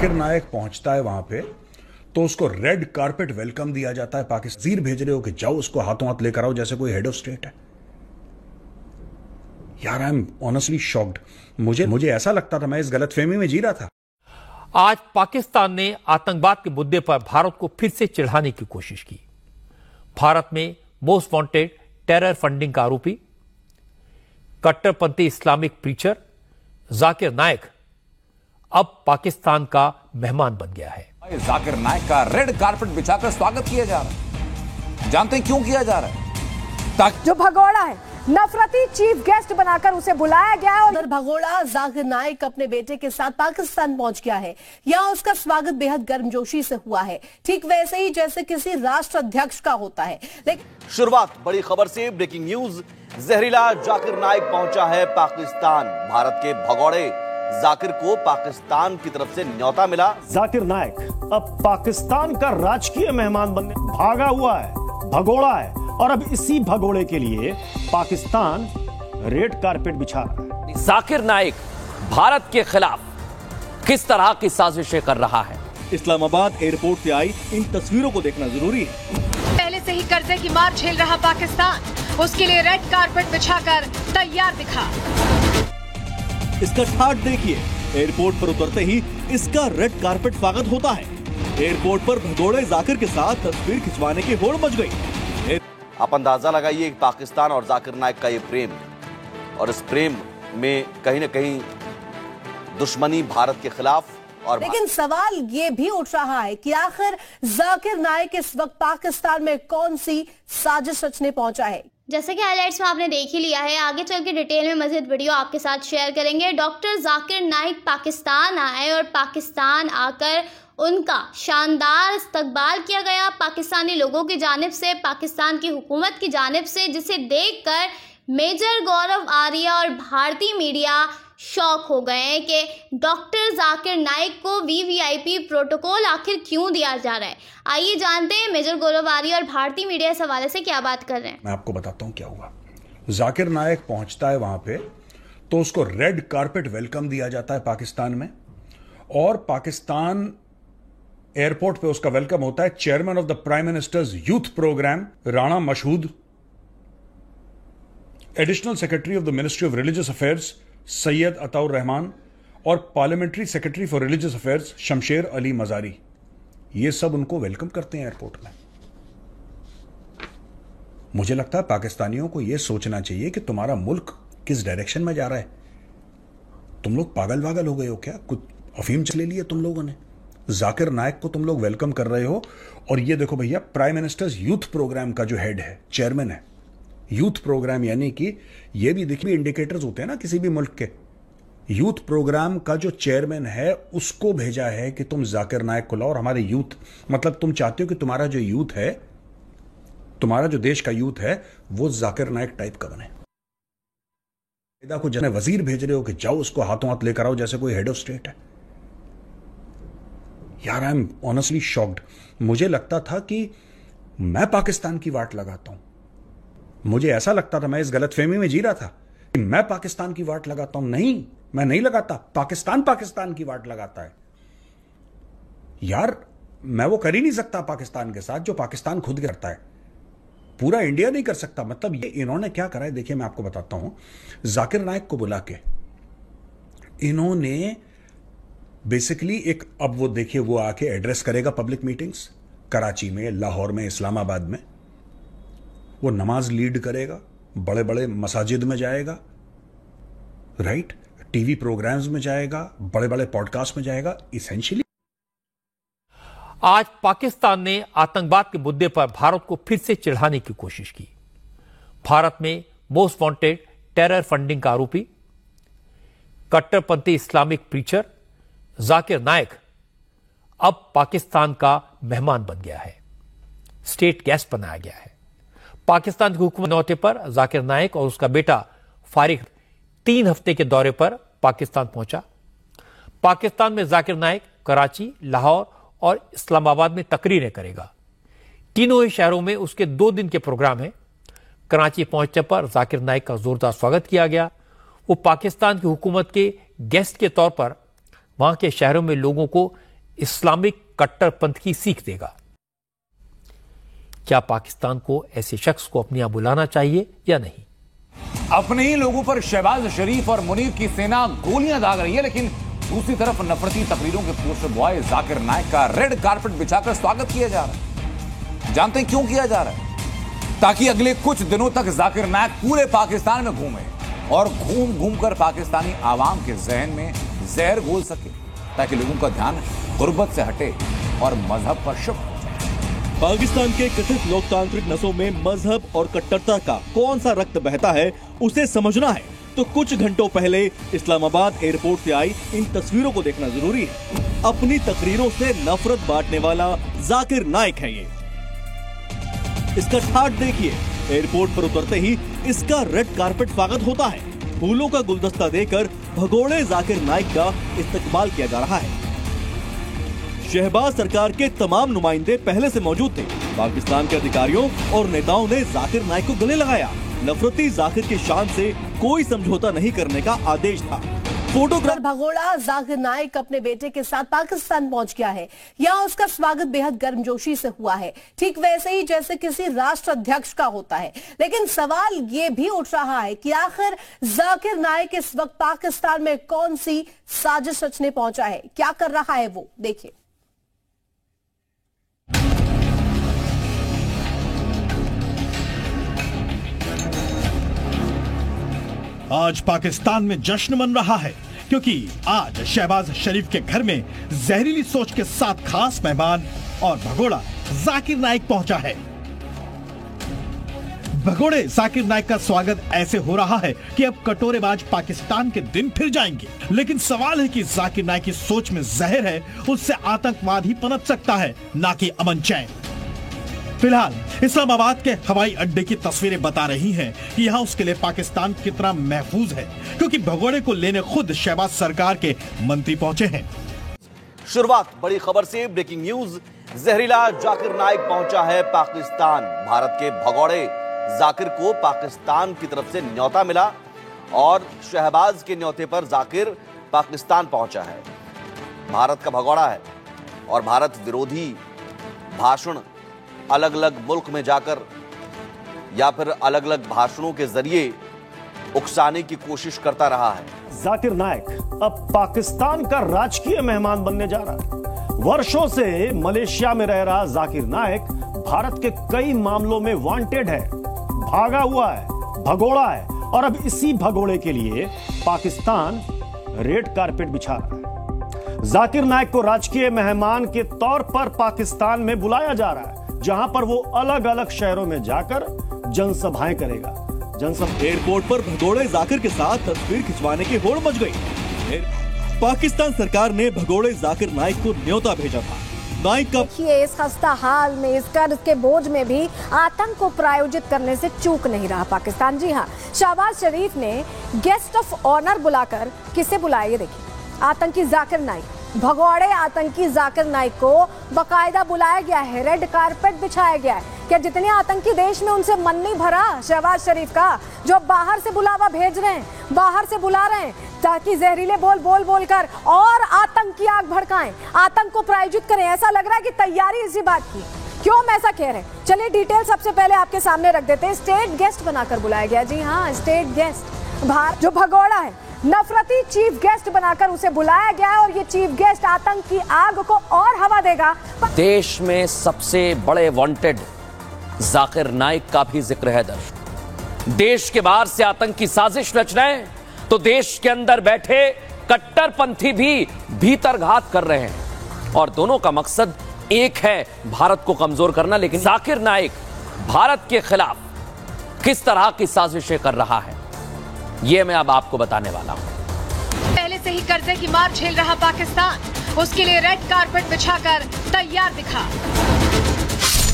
जाकिर नायक पहुंचता है वहां पे तो उसको रेड कारपेट वेलकम दिया जाता है। पाकिस्तान वजीर भेज रहे हो कि जाओ उसको हाथों हाथ लेकर आओ जैसे कोई हेड ऑफ स्टेट है। यार आई एम ऑनेस्टली शॉक्ड। मुझे ऐसा लगता था मैं इस गलतफहमी में जी रहा था। आज पाकिस्तान ने आतंकवाद के मुद्दे पर भारत को फिर से चिढ़ाने की कोशिश की। भारत में मोस्ट वांटेड टेरर फंडिंग का आरोपी कट्टरपंथी इस्लामिक प्रीचर जाकिर नायक अब पाकिस्तान का मेहमान बन गया है। जाकिर नायक का रेड कारपेट बिछाकर स्वागत किया जा रहा है। जानते हैं क्यों किया जा रहा है? जो भगोड़ा है, नफरती चीफ गेस्ट बनाकर उसे बुलाया गया और भगोड़ा जाकिर नायक अपने बेटे के साथ पाकिस्तान पहुंच गया है। यहाँ उसका स्वागत बेहद गर्मजोशी से हुआ है, ठीक वैसे ही जैसे किसी राष्ट्र अध्यक्ष का होता है। लेकिन शुरुआत बड़ी खबर से। ब्रेकिंग न्यूज, जहरीला जाकिर नायक पहुंचा है पाकिस्तान। भारत के भगोड़े जाकिर को पाकिस्तान की तरफ से न्योता मिला। जाकिर नायक अब पाकिस्तान का राजकीय मेहमान बनने भागा हुआ है, भगोड़ा है, और अब इसी भगोड़े के लिए पाकिस्तान रेड कारपेट बिछा रहा है। जाकिर नायक भारत के खिलाफ किस तरह की साजिशें कर रहा है? इस्लामाबाद एयरपोर्ट से आई इन तस्वीरों को देखना जरूरी है। पहले से ही कर्जे की मार झेल रहा पाकिस्तान, उसके लिए रेड कारपेट बिछाकर तैयार दिखा। इसका ठाट देखिए, एयरपोर्ट पर उतरते ही इसका रेड कारपेट स्वागत होता है। एयरपोर्ट पर भगोड़े जाकिर के साथ तस्वीर खिंचवाने की होड़ मच गई। आप अंदाजा लगाइए पाकिस्तान और जाकिर नायक का ये प्रेम, और इस प्रेम में कहीं ना कहीं दुश्मनी भारत के खिलाफ। और लेकिन सवाल ये भी उठ रहा है कि आखिर जाकिर नायक इस वक्त पाकिस्तान में कौन सी साजिश रचने पहुंचा है। जैसे कि हाइलाइट्स में आपने देख ही लिया है, आगे चल के डिटेल में मजीद वीडियो आपके साथ शेयर करेंगे। डॉक्टर जाकिर नायक पाकिस्तान आए और पाकिस्तान आकर उनका शानदार इस्तकबाल किया गया पाकिस्तानी लोगों की जानिब से, पाकिस्तान की हुकूमत की जानिब से, जिसे देखकर मेजर गौरव आर्या और भारतीय मीडिया शॉक हो गए हैं कि डॉक्टर जाकिर नायक को वीवीआईपी प्रोटोकॉल आखिर क्यों दिया जा रहा है। आइए जानते हैं मेजर गौरव आर्या और भारतीय मीडिया इस हवाले से क्या बात कर रहे हैं। मैं आपको बताता हूं क्या हुआ। जाकिर नायक पहुंचता है वहां पे तो उसको रेड कारपेट वेलकम दिया जाता है पाकिस्तान में, और पाकिस्तान एयरपोर्ट पे उसका वेलकम होता है chairman of the prime minister's youth programme Rana Mashhood, additional secretary of the ministry of religious affairs Syed Ataur Rehman, और parliamentary secretary for religious affairs Shamsher Ali Mazari. ये सब उनको वेलकम करते हैं एयरपोर्ट में। मुझे लगता है पाकिस्तानियों को यह सोचना चाहिए कि तुम्हारा मुल्क किस डायरेक्शन में जा रहा है। तुम लोग पागल वागल हो गए हो क्या? कुछ अफीम ले लिए तुम लोगों ने? जाकिर नायक को तुम लोग वेलकम कर रहे हो, और ये देखो भैया, प्राइम मिनिस्टर्स यूथ प्रोग्राम का जो हेड है, चेयरमैन है यूथ प्रोग्राम, यानी कि ये भी देखिए इंडिकेटर्स होते हैं ना किसी भी मुल्क के। यूथ प्रोग्राम का जो चेयरमैन है उसको भेजा है कि तुम जाकिर नायक को लाओ, और हमारे यूथ, मतलब तुम चाहते हो कि तुम्हारा जो यूथ है, तुम्हारा जो देश का यूथ है, वो जाकिर नायक टाइप का बने। को जने वजीर भेज रहे हो कि जाओ उसको हाथों हाथ लेकर आओ जैसे कोई हेड ऑफ स्टेट है। यार आई एम ऑनेस्टली शॉक्ड। मुझे लगता था कि मैं पाकिस्तान की वाट लगाता हूं। मुझे ऐसा लगता था मैं इस गलतफहमी में जी रहा था कि मैं पाकिस्तान की वाट लगाता हूं। नहीं, मैं नहीं लगाता। पाकिस्तान की वाट लगाता है। यार मैं वो कर ही नहीं सकता पाकिस्तान के साथ जो पाकिस्तान खुद करता है। पूरा इंडिया नहीं कर सकता। मतलब ये इन्होंने क्या करा है, देखिए मैं आपको बताता हूं। जाकिर नायक को बुला के इन्होंने बेसिकली एक, अब वो देखिए वो आके एड्रेस करेगा पब्लिक मीटिंग्स कराची में, लाहौर में, इस्लामाबाद में। वो नमाज लीड करेगा, बड़े बड़े मसाजिद में जाएगा, राइट, टीवी प्रोग्राम्स में जाएगा, बड़े बड़े पॉडकास्ट में जाएगा। इसेंशियली आज पाकिस्तान ने आतंकवाद के मुद्दे पर भारत को फिर से चिढ़ाने की कोशिश की। भारत में मोस्ट वांटेड टेरर फंडिंग का आरोपी कट्टरपंथी इस्लामिक प्रीचर जाकिर नायक अब पाकिस्तान का मेहमान बन गया है, स्टेट गेस्ट बनाया गया है। पाकिस्तान की हुकूमत न्योते पर जाकिर नायक और उसका बेटा फारिग 3 हफ्ते के दौरे पर पाकिस्तान पहुंचा। पाकिस्तान में जाकिर नायक कराची, लाहौर और इस्लामाबाद में तकरीरें करेगा। तीनों ही शहरों में उसके 2 दिन के प्रोग्राम हैं। कराची पहुंचने पर जाकिर नायक का जोरदार स्वागत किया गया। वो पाकिस्तान की हुकूमत के गेस्ट के तौर पर वहां के शहरों में लोगों को इस्लामिक कट्टरपंथ की सीख देगा। क्या पाकिस्तान को ऐसे शख्स को अपने यहां बुलाना चाहिए या नहीं? अपने ही लोगों पर शहबाज शरीफ और मुनीर की सेना गोलियां दाग रही है, लेकिन दूसरी तरफ नफरती तकरीरों के पोस्टर बॉय जाकिर नाइक का रेड कारपेट बिछाकर स्वागत किया जा रहा है। जानते हैं क्यों किया जा रहा है? ताकि अगले कुछ दिनों तक जाकिर नाइक पूरे पाकिस्तान में घूमे और घूम घूम कर पाकिस्तानी आवाम के जहन में जहर घोल सके, ताकि लोगों का ध्यान गुर्बत से हटे और मजहब पर शिफ्ट हो जाए। पाकिस्तान के कथित लोकतांत्रिक नसों में मजहब और कट्टरता का कौन सा रक्त बहता है उसे समझना है तो कुछ घंटों पहले इस्लामाबाद एयरपोर्ट से आई इन तस्वीरों को देखना जरूरी है। अपनी तकरीरों से नफरत बांटने वाला जाकिर नाइक है ये। इसका ठाट देखिए, एयरपोर्ट पर उतरते ही इसका रेड कारपेट स्वागत होता है। फूलों का गुलदस्ता देकर भगोड़े जाकिर नाइक का इस्तकबाल किया जा रहा है। शहबाज सरकार के तमाम नुमाइंदे पहले से मौजूद थे। पाकिस्तान के अधिकारियों और नेताओं ने जाकिर नाइक को गले लगाया। नफरती जाकिर की शान से कोई समझौता नहीं करने का आदेश था। फोटोग्राफ भगोड़ा जाकिर नाइक अपने बेटे के साथ पाकिस्तान पहुंच गया है। यहाँ उसका स्वागत बेहद गर्मजोशी से हुआ है, ठीक वैसे ही जैसे किसी राष्ट्र अध्यक्ष का होता है। लेकिन सवाल ये भी उठ रहा है कि आखिर जाकिर नाइक इस वक्त पाकिस्तान में कौन सी साजिश रचने पहुंचा है, क्या कर रहा है वो, देखिए। आज पाकिस्तान में जश्न मन रहा है क्योंकि आज शहबाज शरीफ के घर में जहरीली सोच के साथ खास मेहमान और भगोड़ा जाकिर नाइक पहुंचा है। भगोड़े जाकिर नाइक का स्वागत ऐसे हो रहा है कि अब कटोरेबाज पाकिस्तान के दिन फिर जाएंगे। लेकिन सवाल है कि जाकिर नाइक की सोच में जहर है, उससे आतंकवाद ही पनप सकता है, ना कि अमन चैन। फिलहाल इस्लामाबाद के हवाई अड्डे की तस्वीरें बता रही हैं कि यहाँ उसके लिए पाकिस्तान कितना महफूज है, क्योंकि भगोड़े को लेने खुद शहबाज सरकार के मंत्री पहुंचे हैं। शुरुआत बड़ी खबर से, ब्रेकिंग न्यूज। जहरीला जाकिर नाइक पहुंचा है पाकिस्तान। भारत के भगोड़े जाकिर को पाकिस्तान की तरफ से न्योता मिला और शहबाज के न्योते पर जाकिर पाकिस्तान पहुंचा है। भारत का भगोड़ा है और भारत विरोधी भाषण अलग अलग मुल्क में जाकर या फिर अलग अलग भाषणों के जरिए उकसाने की कोशिश करता रहा है। जाकिर नाइक अब पाकिस्तान का राजकीय मेहमान बनने जा रहा है। वर्षों से मलेशिया में रह रहा जाकिर नाइक भारत के कई मामलों में वांटेड है, भागा हुआ है, भगोड़ा है और अब इसी भगोड़े के लिए पाकिस्तान रेड कारपेट बिछा रहा है। जाकिर नाइक को राजकीय मेहमान के तौर पर पाकिस्तान में बुलाया जा रहा है, जहां पर वो अलग अलग शहरों में जाकर जनसभाएं करेगा। एयरपोर्ट पर भगोड़े जाकिर के साथ तस्वीर खिंचवाने की होड़ मच गई। पाकिस्तान सरकार ने भगोड़े जाकिर नाइक को न्योता भेजा था। नाइक का देखिए, इस खस्ता हाल में, इस कर्ज के बोझ में भी आतंक को प्रायोजित करने से चूक नहीं रहा पाकिस्तान। जी हाँ, शहबाज शरीफ ने गेस्ट ऑफ ऑनर बुलाकर किसे बुलाया, ये देखिए, आतंकी जाकिर नाइक। भगोड़े आतंकी जाकिर नाइक को बाकायदा बुलाया गया है, रेड कारपेट बिछाया गया है। क्या जितने आतंकी देश में उनसे मन नहीं भरा शहबाज शरीफ का, जो बाहर से बुलावा भेज रहे हैं, बाहर से बुला रहे हैं ताकि जहरीले बोल कर और आतंक की आग भड़काएं, आतंक को प्रायोजित करें। ऐसा लग रहा है कि तैयारी इसी बात की। क्यों हम ऐसा कह रहे हैं, चलिए डिटेल सबसे पहले आपके सामने रख देते हैं। स्टेट गेस्ट बनाकर बुलाया गया। जी हाँ, स्टेट गेस्ट। भारत जो भगोड़ा है, नफरती चीफ गेस्ट बनाकर उसे बुलाया गया है और ये चीफ गेस्ट आतंक की आग को और हवा देगा। देश में सबसे बड़े वांटेड जाकिर नाइक का भी जिक्र है दर्शक। देश के बाहर से आतंक की साजिश रच रहे हैं तो देश के अंदर बैठे कट्टरपंथी भी भीतर घात कर रहे हैं और दोनों का मकसद एक है, भारत को कमजोर करना। लेकिन जाकिर नाइक भारत के खिलाफ किस तरह की साजिशें कर रहा है, यह मैं अब आपको बताने वाला हूं। पहले से ही कर्जे की मार झेल रहा पाकिस्तान, उसके लिए रेड कारपेट बिछाकर तैयार दिखा।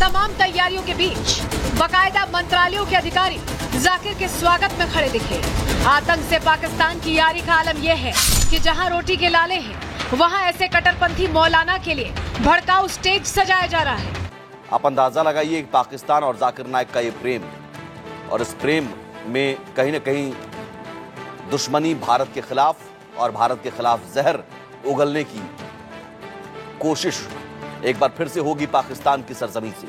तमाम तैयारियों के बीच बाकायदा मंत्रालयों के अधिकारी जाकिर के स्वागत में खड़े दिखे। आतंक से पाकिस्तान की यारी का आलम यह है कि जहां रोटी के लाले हैं, वहां ऐसे कट्टरपंथी मौलाना के लिए भड़काऊ स्टेज सजाया जा रहा है। आप अंदाजा लगाइए पाकिस्तान और जाकिर नाइक का ये प्रेम, और इस प्रेम में कहीं न कहीं दुश्मनी भारत के खिलाफ और भारत के खिलाफ जहर उगलने की कोशिश एक बार फिर से होगी पाकिस्तान की सरजमीं से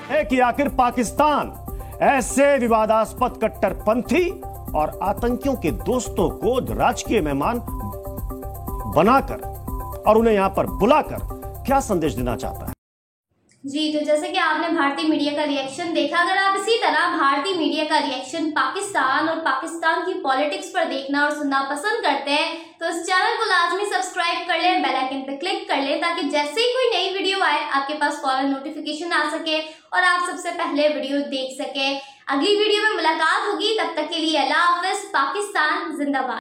है कि आखिर पाकिस्तान ऐसे विवादास्पद कट्टरपंथी और आतंकियों के दोस्तों को राजकीय मेहमान बनाकर और उन्हें यहां पर बुलाकर क्या संदेश देना चाहता है। जी, तो जैसे कि आपने भारतीय मीडिया का रिएक्शन देखा, अगर आप इसी तरह भारतीय मीडिया का रिएक्शन पाकिस्तान और पाकिस्तान की पॉलिटिक्स पर देखना और सुनना पसंद करते हैं तो इस चैनल को लाजमी सब्सक्राइब कर लें, बेल आइकन पर क्लिक कर लें ताकि जैसे ही कोई नई वीडियो आए आपके पास फौरन नोटिफिकेशन आ सके और आप सबसे पहले वीडियो देख सके। अगली वीडियो में मुलाकात होगी, तब तक के लिए अल्लाह हाफिज। पाकिस्तान जिंदाबाद।